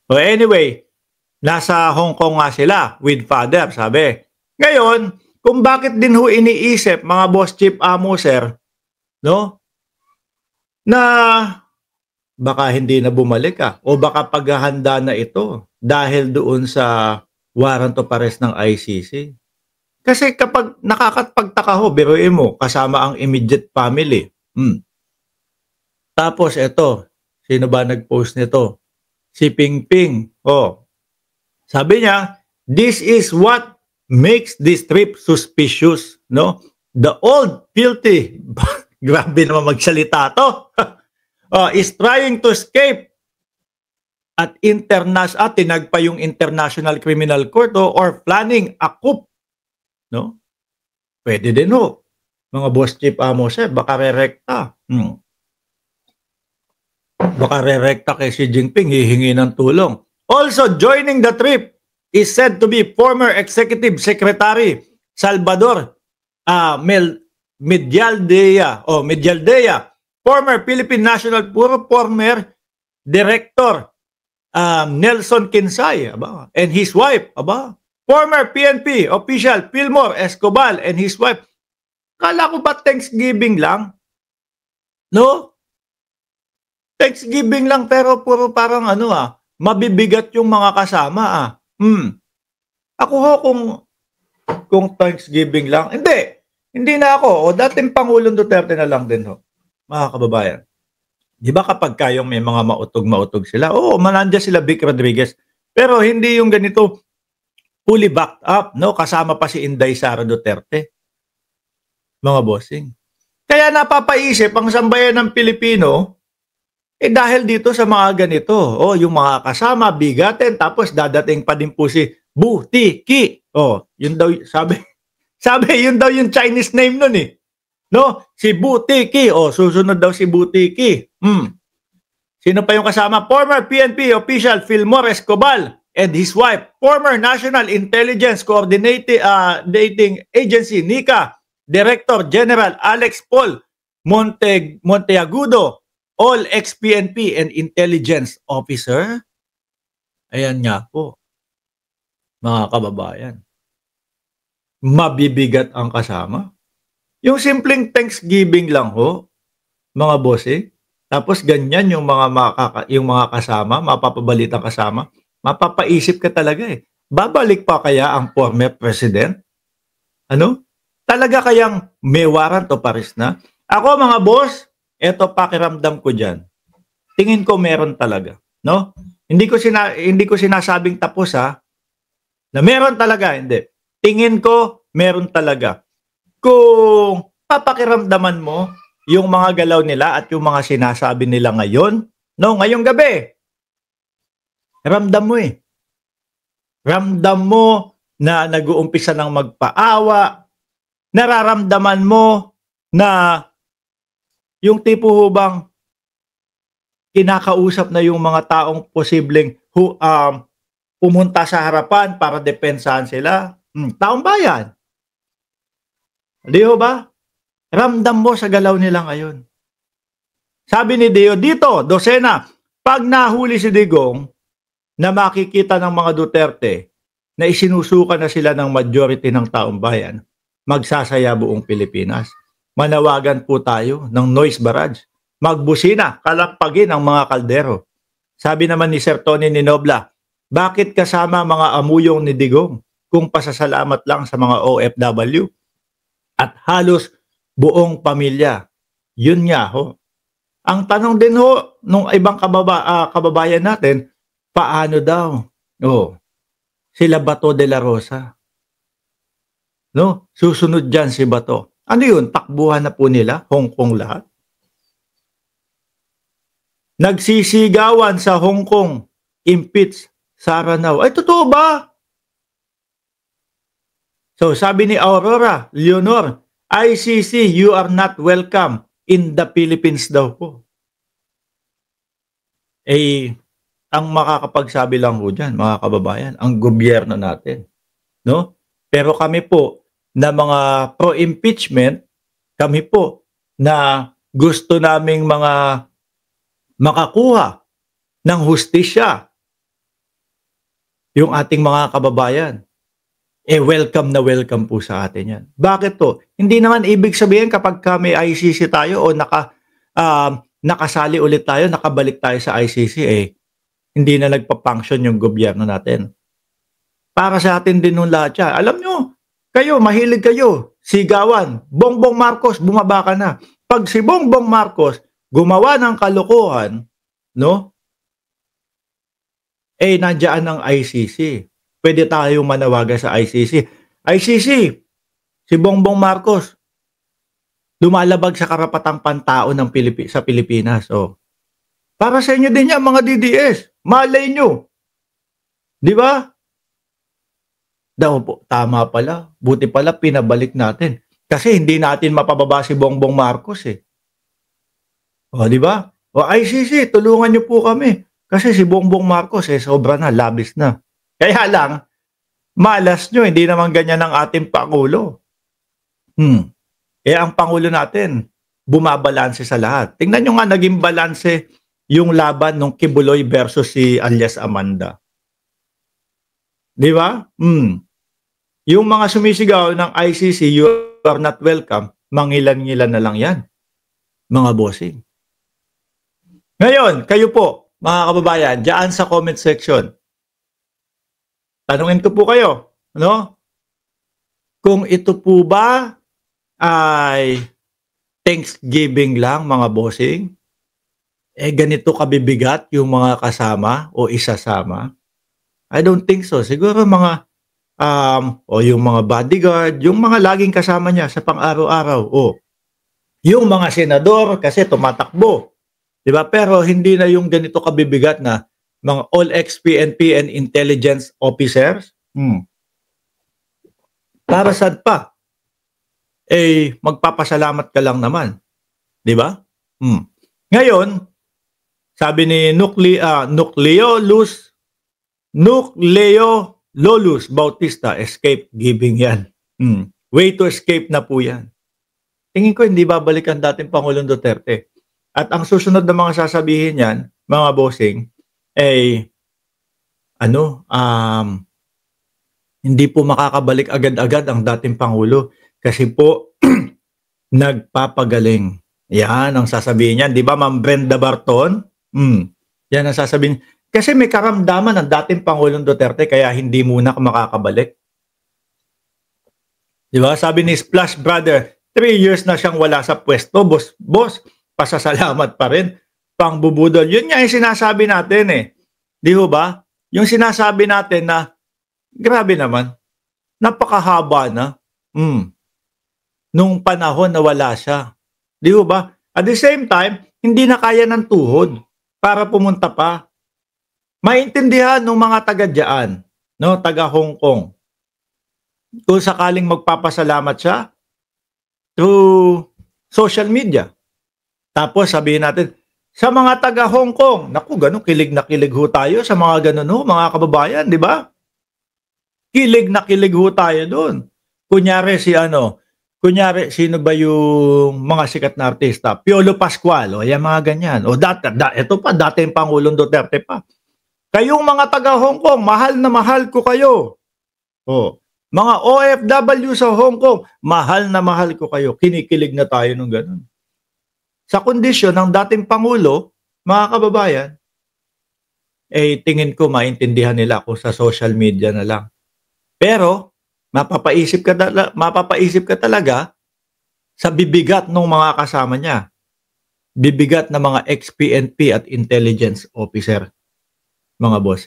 So anyway, nasa Hong Kong nga sila with father, sabi. Ngayon, kung bakit din ho iniisip mga boss chief amo sir, no? Na baka hindi na bumalik o baka paghahanda na ito dahil doon sa warrant of arrest ng ICC. Kasi kapag nakakapagtaka ho, biruin mo, kasama ang immediate family. Tapos ito, sino ba nag-post nito? Si Pingping. Sabi niya, this is what makes this trip suspicious, no? The old filthy, grabe naman magsalita to, is trying to escape at tinagpa yung International Criminal Court or planning a coup, no? Pwede din ho. Mga boss chief amo sir, baka rerekta. Baka rerekta kay Xi Jinping, hihingi ng tulong. Also joining the trip is said to be former Executive Secretary Salvador Medialdea, former Philippine National former Director Nelson Kinsay, and his wife, former PNP official Fillmore Escobar and his wife. Kala ko ba Thanksgiving lang? No? Thanksgiving lang pero puro parang mabibigat yung mga kasama Ako ho kung Thanksgiving lang. Hindi na ako. Dating Pangulong Duterte na lang din ho. Mga kababayan. Di ba kapag kayong may mga mautog sila? Manandya sila Vic Rodriguez. Pero hindi yung ganito fully backed up, no? Kasama pa si Inday Sara Duterte. Mga bossing. Kaya napapaisip ang sambayan ng Pilipino dahil dito sa mga ganito, yung mga kasama, bigatin, tapos dadating pa din po si Butiki. Yun daw, sabi, yun daw yung Chinese name nun No? Si Butiki. Susunod daw si Butiki. Sino pa yung kasama? Former PNP official Fillmore Escobar and his wife, former National Intelligence Coordinating Agency, NICA, Director General Alex Paul Monteagudo, all ex-PNP and intelligence officer. Ayan nga po, mga kababayan. Mabibigat ang kasama. Yung simpleng Thanksgiving lang ho, mga bossing. Tapos ganyan yung mga kasama, mapapabalitang kasama. Mapapaisip ka talaga Babalik pa kaya ang former president? Talaga kayang may warrant of arrest na? Ako mga boss, eto pakiramdam ko dyan. Tingin ko meron talaga, no? Hindi ko sinasabing tapos na meron talaga, hindi. Tingin ko meron talaga. Kung papakiramdaman mo yung mga galaw nila at yung mga sinasabi nila ngayon, no, ngayong gabi. Ramdam mo Ramdam mo na nag-uumpisa ng magpaawa. Nararamdaman mo na yung tipo hubang kinakausap na yung mga taong posibleng pumunta sa harapan para depensahan sila. Taong bayan. Di ho ba? Ramdam mo sa galaw nila ngayon. Sabi ni Dio, dito, dosena, pag nahuli si Digong na makikita ng mga Duterte na isinusuka na sila ng majority ng taong bayan, magsasaya buong Pilipinas. Manawagan po tayo ng noise barrage. Magbusina, kalampagin ang mga kaldero. Sabi naman ni Sir Tony Ninobla, bakit kasama mga amuyong ni Digong kung pasasalamat lang sa mga OFW at halos buong pamilya? Yun nga ho. Ang tanong din ho nung ibang kababayan natin, paano daw? Sila Bato de la Rosa. No? Susunod dyan si Bato. Ano yun? Takbuhan na po nila? Hong Kong lahat? Nagsisigawan sa Hong Kong. Impeach Sara Now. Ay, totoo ba? So, sabi ni Aurora Leonor, ICC, you are not welcome in the Philippines daw po. Ang makakapagsabi lang po dyan, mga kababayan, ang gobyerno natin. No? Pero kami po, na mga pro-impeachment, kami po na gusto naming mga makakuha ng hustisya yung ating mga kababayan. Welcome na welcome po sa atin yan. Bakit to? Hindi naman ibig sabihin kapag may ICC tayo o nakasali ulit tayo, nakabalik tayo sa ICC, hindi na nagpa-function yung gobyerno natin. Para sa atin din nung lahat yan. Alam nyo, kayo, mahilig kayo, sigawan, Bongbong Marcos, bumaba ka na. Pag si Bongbong Marcos gumawa ng kalokohan, no? Nandiyan ang ICC. Pwede tayong manawagan sa ICC. ICC, si Bongbong Marcos, lumalabag sa karapatang pantao ng sa Pilipinas. Para sa inyo din yan, mga DDS. Malay nyo. Di ba? Tama pala. Buti pala pinabalik natin. Kasi hindi natin mapababa si Bongbong Marcos di ba? ICC, tulungan nyo po kami. Kasi si Bongbong Marcos sobra na, labis na. Kaya lang, malas nyo, hindi naman ganyan ang ating Pangulo. Kaya ang Pangulo natin, bumabalanse sa lahat. Tingnan nyo nga, naging balanse yung laban ng Kibuloy versus si alias Amanda. Di ba? Yung mga sumisigaw ng ICC, you are not welcome, mangilan-ngilan na lang yan, mga bossing. Ngayon, kayo po, mga kababayan, dyan sa comment section, tanungin ko po kayo, kung ito po ba ay Thanksgiving lang, mga bossing, ganito kabibigat yung mga kasama o isasama? I don't think so. Siguro mga yung mga bodyguard, yung mga laging kasama niya sa pang-araw-araw, yung mga senador kasi tumatakbo, di ba? Pero hindi na yung ganito kabibigat na mga all ex-PNP and intelligence officers. Para saan pa? Magpapasalamat ka lang naman, di ba? Ngayon, sabi ni Nucleo Lolus Bautista, escape giving yan. Way to escape na po yan. Tingin ko hindi babalik ang dating Pangulong Duterte. At ang susunod na mga sasabihin yan, mga bossing, hindi po makakabalik agad-agad ang dating Pangulo kasi po nagpapagaling. Yan ang sasabihin niyan. Di ba, Ma'am Brenda Barton? Yan ang sasabihin. Kasi may karamdaman ng dating Pangulong Duterte kaya hindi muna makakabalik. Di ba? Sabi ni Splash Brother, 3 years na siyang wala sa pwesto. Boss, pasasalamat pa rin. Pangbubudol. Yun nga yung sinasabi natin Di ba? Yung sinasabi natin na, grabe naman, napakahaba na. Nung panahon na wala siya. Di ba? At the same time, hindi na kaya ng tuhod para pumunta pa. Maintindihan ng mga taga-diyan, taga Hong Kong. Kung sakaling magpapasalamat siya through social media. Tapos sabihin natin, sa mga taga Hong Kong, naku, kilig na kilig ho tayo sa mga ganun mga kababayan, di ba? Kilig na kilig ho tayo doon. Kunyari sino ba yung mga sikat na artista? Piolo Pascual, yan mga ganyan. Ito pa, dating Pangulong Duterte pa. Kayong mga taga Hong Kong, mahal na mahal ko kayo. Mga OFW sa Hong Kong, mahal na mahal ko kayo. Kinikilig na tayo nung ganun. Sa kondisyon ng dating Pangulo, mga kababayan, tingin ko maintindihan nila kung sa social media na lang. Pero, mapapaisip ka talaga sa bibigat ng mga kasama niya. Bibigat na mga ex-PNP at intelligence officer, mga boss.